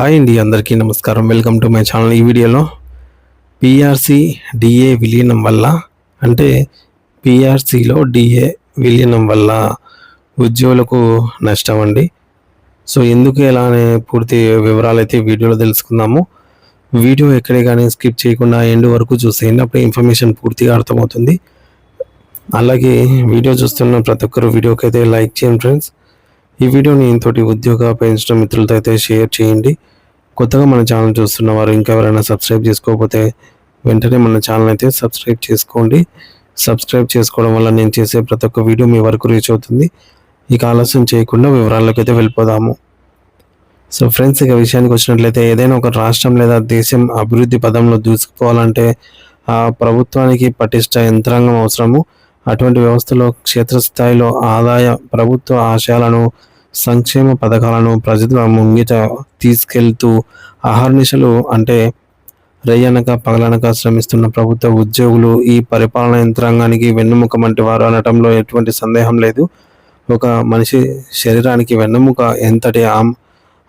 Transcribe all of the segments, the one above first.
Hi అండి, అందరికీ నమస్కారం. Welcome to my channel. ఈ వీడియోలో పిఆర్సి డిఏ విలీనం వల్ల అంటే పిఆర్సిలో డిఏ విలీనం వల్ల ఉద్యోగులకు నష్టం అండి. సో ఎందుకు ఎలా అనే పూర్తి వివరాలు అయితే వీడియోలో తెలుసుకుందాము. వీడియో ఎక్కడే కానీ స్కిప్ చేయకుండా ఎండ్ వరకు చూసేయండి, అప్పుడు ఇన్ఫర్మేషన్ పూర్తిగా అర్థమవుతుంది. అలాగే వీడియో చూస్తున్న ప్రతి ఒక్కరు వీడియోకి అయితే లైక్ చేయండి ఫ్రెండ్స్. ఈ వీడియోని ఇంతటి ఉద్యోగ పెంచిన మిత్రులతో అయితే షేర్ చేయండి. కొత్తగా మన ఛానల్ చూస్తున్న వారు ఇంకా ఎవరైనా సబ్స్క్రైబ్ చేసుకోకపోతే వెంటనే మన ఛానల్ అయితే సబ్స్క్రైబ్ చేసుకోండి. సబ్స్క్రైబ్ చేసుకోవడం వల్ల నేను చేసే ప్రతి ఒక్క వీడియో మీ వరకు రీచ్ అవుతుంది. ఇక ఆలస్యం చేయకుండా వివరాల్లోకి అయితే వెళ్ళిపోదాము. సో ఫ్రెండ్స్, ఇక విషయానికి వచ్చినట్లయితే ఏదైనా ఒక రాష్ట్రం లేదా దేశం అభివృద్ధి పదంలో దూసుకుపోవాలంటే ఆ ప్రభుత్వానికి పటిష్ట యంత్రాంగం అవసరము. అటువంటి వ్యవస్థలో క్షేత్రస్థాయిలో ఆదాయ ప్రభుత్వ ఆశయాలను, సంక్షేమ పథకాలను ప్రజల ముంగిట తీసుకెళ్తూ అహర్నిశలు అంటే రేయనక పగలనక శ్రమిస్తున్న ప్రభుత్వ ఉద్యోగులు ఈ పరిపాలనా యంత్రాంగానికి వెన్నెముక వంటి వారు అనటంలో ఎటువంటి సందేహం లేదు. ఒక మనిషి శరీరానికి వెన్నెముక ఎంతటి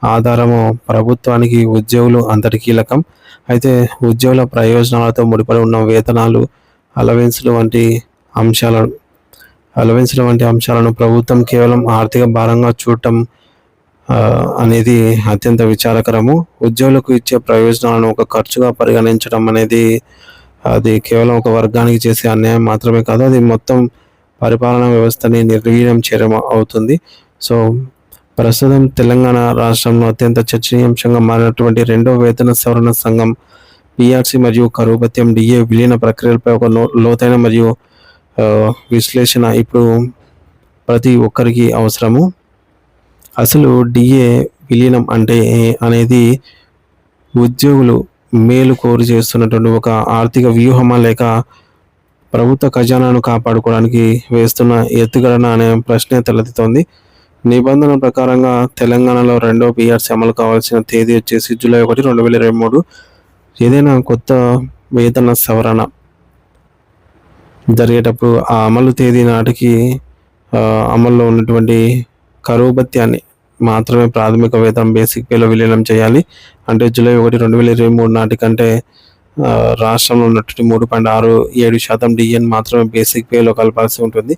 ఆధారమో ప్రభుత్వానికి ఉద్యోగులు అంతటి కీలకం. అయితే ఉద్యోగుల ప్రయోజనాలతో ముడిపడి ఉన్న వేతనాలు, అలవెన్స్లు వంటి అంశాలను ప్రభుత్వం కేవలం ఆర్థిక భారంగా చూడటం అనేది అత్యంత విచారకరము. ఉద్యోగులకు ఇచ్చే ప్రయోజనాలను ఒక ఖర్చుగా పరిగణించడం అనేది అది కేవలం ఒక వర్గానికి చేసే అన్యాయం మాత్రమే కాదు, అది మొత్తం పరిపాలనా వ్యవస్థని నిర్వీర్యం చేయడం అవుతుంది. సో ప్రస్తుతం తెలంగాణ రాష్ట్రంలో అత్యంత చర్చనీయాంశంగా మారినటువంటి రెండో వేతన సవరణ సంఘం పిఆర్సి మరియు కరువు భత్యం డిఏ విలీన ప్రక్రియలపై ఒక లోతైన మరియు విశ్లేషణ ఇప్పుడు ప్రతి ఒక్కరికి అవసరము. అసలు డిఏ విలీనం అంటే అనేది ఉద్యోగులు మేలు కోరి చేస్తున్నటువంటి ఒక ఆర్థిక వ్యూహమా, లేక ప్రభుత్వ ఖజానాను కాపాడుకోవడానికి వేస్తున్న ఎత్తుగడన అనే ప్రశ్న తలెత్తుతోంది. నిబంధనల ప్రకారంగా తెలంగాణలో రెండో పిఆర్సి అమలు కావాల్సిన తేదీ వచ్చేసి జూలై 1, 2023. ఏదైనా కొత్త వేతన సవరణ జరిగేటప్పుడు ఆ అమలు తేదీ నాటికి అమల్లో ఉన్నటువంటి కరువు భత్యాన్ని మాత్రమే ప్రాథమిక వేతనం బేసిక్ పేలో విలీనం చేయాలి. అంటే జూలై 1, 2023 నాటికంటే రాష్ట్రంలో ఉన్నటువంటి 3.67% డిఎన్ మాత్రమే బేసిక్ పేలో కలపాల్సి ఉంటుంది.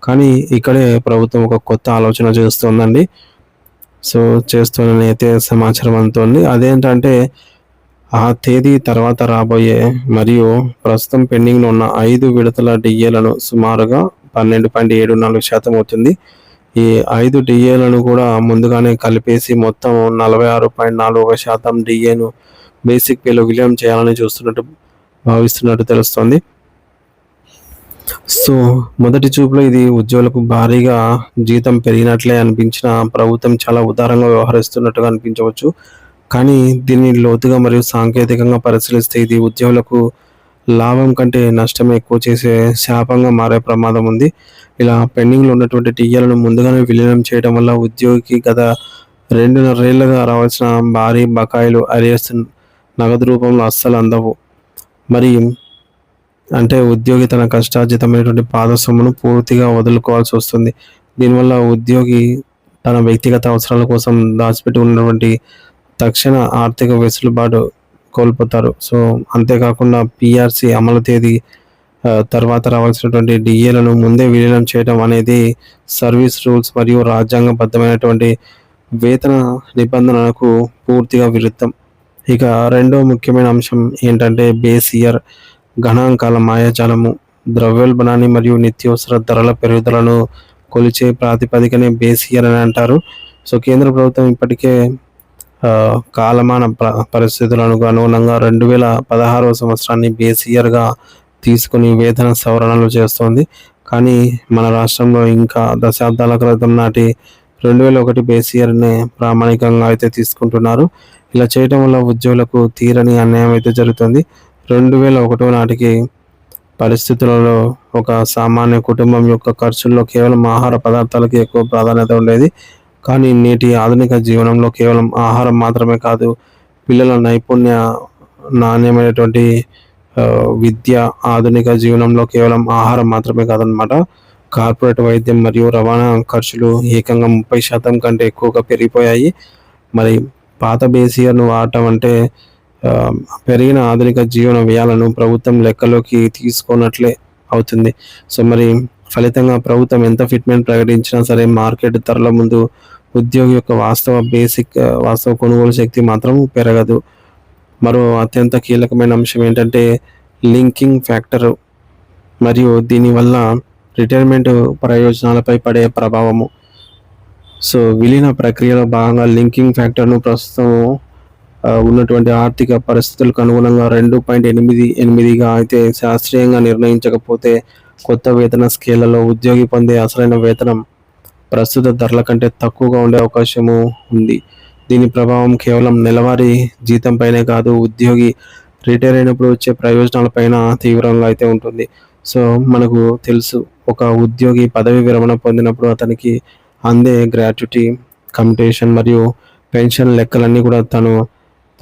కానీ ఇక్కడే ప్రభుత్వం ఒక కొత్త ఆలోచన చేస్తుందండి. సో చేస్తుందని అయితే సమాచారం అందుతోంది. అదేంటంటే ఆ తేదీ తర్వాత రాబోయే మరియు ప్రస్తుతం పెండింగ్లో ఉన్న 5 విడతల డిఏలను సుమారుగా 12.74% అవుతుంది. ఈ 5 డిఏలను కూడా ముందుగానే కలిపేసి మొత్తం 46.41% డిఏను బేసిక్ పేలో విలీనం చేయాలని భావిస్తున్నట్టు తెలుస్తోంది. సో మొదటి చూపులో ఇది ఉద్యోగులకు భారీగా జీతం పెరిగినట్లే అనిపించిన ప్రభుత్వం చాలా ఉదారంగా వ్యవహరిస్తున్నట్టుగా అనిపించవచ్చు. కానీ దీన్ని లోతుగా మరియు సాంకేతికంగా పరిశీలిస్తే ఇది ఉద్యోగులకు లాభం కంటే నష్టం ఎక్కువ చేసే శాపంగా మారే ప్రమాదం ఉంది. ఇలా పెండింగ్లో ఉన్నటువంటి టీఏలను ముందుగానే విలీనం చేయడం వల్ల ఉద్యోగికి గత 2.5 ఏళ్లుగా రావాల్సిన భారీ బకాయిలు అరియర్స్ నగదు రూపంలో అస్సలు అందవు. మరి అంటే ఉద్యోగి తన కష్టార్జితమైనటువంటి పాద సొమ్మును పూర్తిగా వదులుకోవాల్సి వస్తుంది. దీనివల్ల ఉద్యోగి తన వ్యక్తిగత అవసరాల కోసం దాచిపెట్టి ఉన్నటువంటి తక్షణ ఆర్థిక వెసులుబాటు కోల్పోతారు. సో అంతేకాకుండా పిఆర్సి అమలు తేదీ తర్వాత రావాల్సినటువంటి డిఏలను ముందే విలీనం చేయడం అనేది సర్వీస్ రూల్స్ మరియు రాజ్యాంగబద్ధమైనటువంటి వేతన నిబంధనలకు పూర్తిగా విరుద్ధం. ఇక రెండో ముఖ్యమైన అంశం ఏంటంటే బేస్ ఇయర్ గణాంకాల మాయాజాలము. ద్రవ్యోల్బణాన్ని మరియు నిత్యావసర ధరల పెరుగుదలను కొలిచే ప్రాతిపదికనే బేస్ ఇయర్ అని అంటారు. సో కేంద్ర ప్రభుత్వం ఇప్పటికే కాలమాన పరిస్థితులకు అనుగుణంగా 2016 సంవత్సరాన్ని బేస్ ఇయర్గా తీసుకుని వేతన సవరణలు చేస్తోంది. కానీ మన రాష్ట్రంలో ఇంకా దశాబ్దాల క్రితం నాటి 2001 బేస్ ఇయర్నే ప్రామాణికంగా అయితే తీసుకుంటున్నారు. ఇలా చేయడం వల్ల ఉద్యోగులకు తీరని అన్యాయం అయితే జరుగుతుంది. 2001 నాటికి పరిస్థితులలో ఒక సామాన్య కుటుంబం యొక్క ఖర్చుల్లో కేవలం ఆహార పదార్థాలకి ఎక్కువ ప్రాధాన్యత ఉండేది. కానీ నేటి ఆధునిక జీవనంలో కేవలం ఆహారం మాత్రమే కాదు, పిల్లల నైపుణ్య, నాణ్యమైనటువంటి విద్య, ఆధునిక జీవనంలో కేవలం ఆహారం మాత్రమే కాదనమాట, కార్పొరేట్ వైద్యం మరియు రవాణా ఖర్చులు ఏకంగా 30% కంటే ఎక్కువగా పెరిగిపోయాయి. మరి పాత బేసియర్ను వాడటం అంటే పెరిగిన ఆధునిక జీవన వ్యయాలను ప్రభుత్వం లెక్కలోకి తీసుకోనట్లే అవుతుంది. సో మరి ఫలితంగా ప్రభుత్వం ఎంత ఫిట్మెంట్ ప్రకటించినా సరే మార్కెట్ ధరల ముందు ఉద్యోగి యొక్క వాస్తవ కొనుగోలు శక్తి మాత్రం పెరగదు. మరో అత్యంత కీలకమైన అంశం ఏంటంటే లింకింగ్ ఫ్యాక్టర్ మరియు దీనివల్ల రిటైర్మెంట్ ప్రయోజనాలపై పడే ప్రభావము. సో విలీన ప్రక్రియలో భాగంగా లింకింగ్ ఫ్యాక్టర్ను ప్రస్తుతం ఉన్నటువంటి ఆర్థిక పరిస్థితులకు అనుగుణంగా 2.88గా అయితే శాస్త్రీయంగా నిర్ణయించకపోతే కొత్త వేతన స్కేళ్లలో ఉద్యోగి పొందే అసలైన వేతనం ప్రస్తుత ధరల కంటే తక్కువగా ఉండే అవకాశము ఉంది. దీని ప్రభావం కేవలం నెలవారీ జీతంపైనే కాదు, ఉద్యోగి రిటైర్ అయినప్పుడు వచ్చే ప్రయోజనాలపైన తీవ్రంగా అయితే ఉంటుంది. సో మనకు తెలుసు, ఒక ఉద్యోగి పదవి విరమణ పొందినప్పుడు అతనికి అందే గ్రాట్యుటీ, కమ్యుటేషన్ మరియు పెన్షన్ లెక్కలన్నీ కూడా తను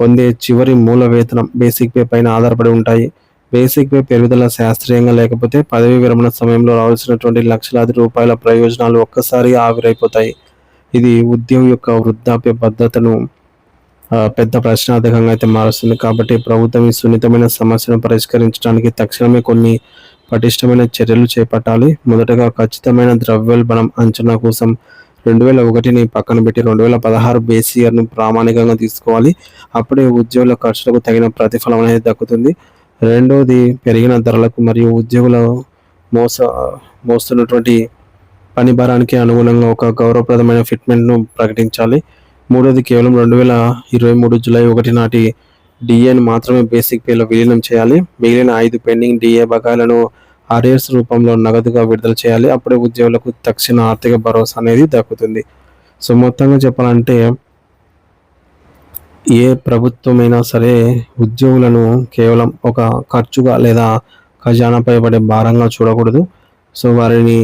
పొందే చివరి మూల వేతనం బేసిక్ పే పైన ఆధారపడి ఉంటాయి. బేసిక్ పే పెరుగుదల శాస్త్రీయంగా లేకపోతే పదవి విరమణ సమయంలో రావాల్సినటువంటి లక్షలాది రూపాయల ప్రయోజనాలు ఒక్కసారి ఆవిరైపోతాయి. ఇది ఉద్యోగి యొక్క వృద్ధాప్య భద్రతను పెద్ద ప్రశ్నార్థకంగా అయితే మారుస్తుంది. కాబట్టి ప్రభుత్వం ఈ సున్నితమైన సమస్యను పరిష్కరించడానికి తక్షణమే కొన్ని పటిష్టమైన చర్యలు చేపట్టాలి. మొదటగా ఖచ్చితమైన ద్రవ్యోల్బణం అంచనా కోసం 2001ని పక్కన పెట్టి 2016 బేస్ ఇయర్ను ప్రామాణికంగా తీసుకోవాలి. అప్పుడే ఉద్యోగుల ఖర్చులకు తగిన ప్రతిఫలం అనేది దక్కుతుంది. రెండవది పెరిగిన ధరలకు మరియు ఉద్యోగుల మోస్తున్నటువంటి పని భారానికి అనుగుణంగా ఒక గౌరవప్రదమైన ఫిట్మెంట్ను ప్రకటించాలి. మూడవది కేవలం 2023 జూలై 1 నాటి డిఏను మాత్రమే బేసిక్ పేలో విలీనం చేయాలి. మిగిలిన 5 పెండింగ్ డిఏ బకాయిలను ఆర్ఎస్ రూపంలో నగదుగా విడుదల చేయాలి. అప్పుడే ఉద్యోగులకు తక్షణ ఆర్థిక భరోసా అనేది దక్కుతుంది. సో మొత్తంగా చెప్పాలంటే ఏ ప్రభుత్వమైనా సరే ఉద్యోగులను కేవలం ఒక ఖర్చుగా లేదా ఖజానాపై పడే భారంగా చూడకూడదు. సో వారిని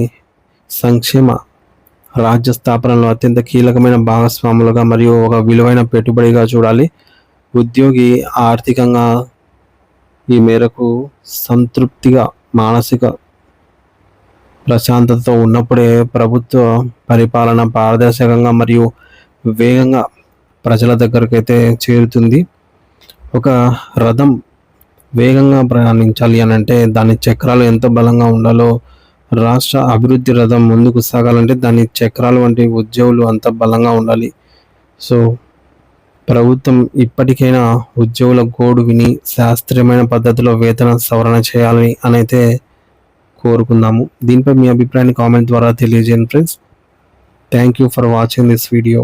సంక్షేమ రాజ్య స్థాపనలో అత్యంత కీలకమైన భాగస్వాములుగా మరియు ఒక విలువైన పెట్టుబడిగా చూడాలి. ఉద్యోగి ఆర్థికంగా ఈ మేరకు సంతృప్తిగా, మానసిక ప్రశాంతతతో ఉన్నప్పుడే ప్రభుత్వ పరిపాలన పారదర్శకంగా మరియు వేగంగా ప్రజల దగ్గరకైతే చేరుతుంది. ఒక రథం వేగంగా ప్రయాణించాలి అని అంటే దాని చక్రాలు ఎంత బలంగా ఉండాలో, రాష్ట్ర అభివృద్ధి రథం ముందుకు సాగాలంటే దాని చక్రాలు వంటి ఉద్యోగులు అంత బలంగా ఉండాలి. సో ప్రభుత్వం ఇప్పటికైనా ఉద్యోగుల గోడు విని శాస్త్రీయమైన పద్ధతిలో వేతన సవరణ చేయాలని అయితే కోరుకుందాము. దీనిపై మీ అభిప్రాయాన్ని కామెంట్ ద్వారా తెలియజేయండి friends. Thank you for watching this video.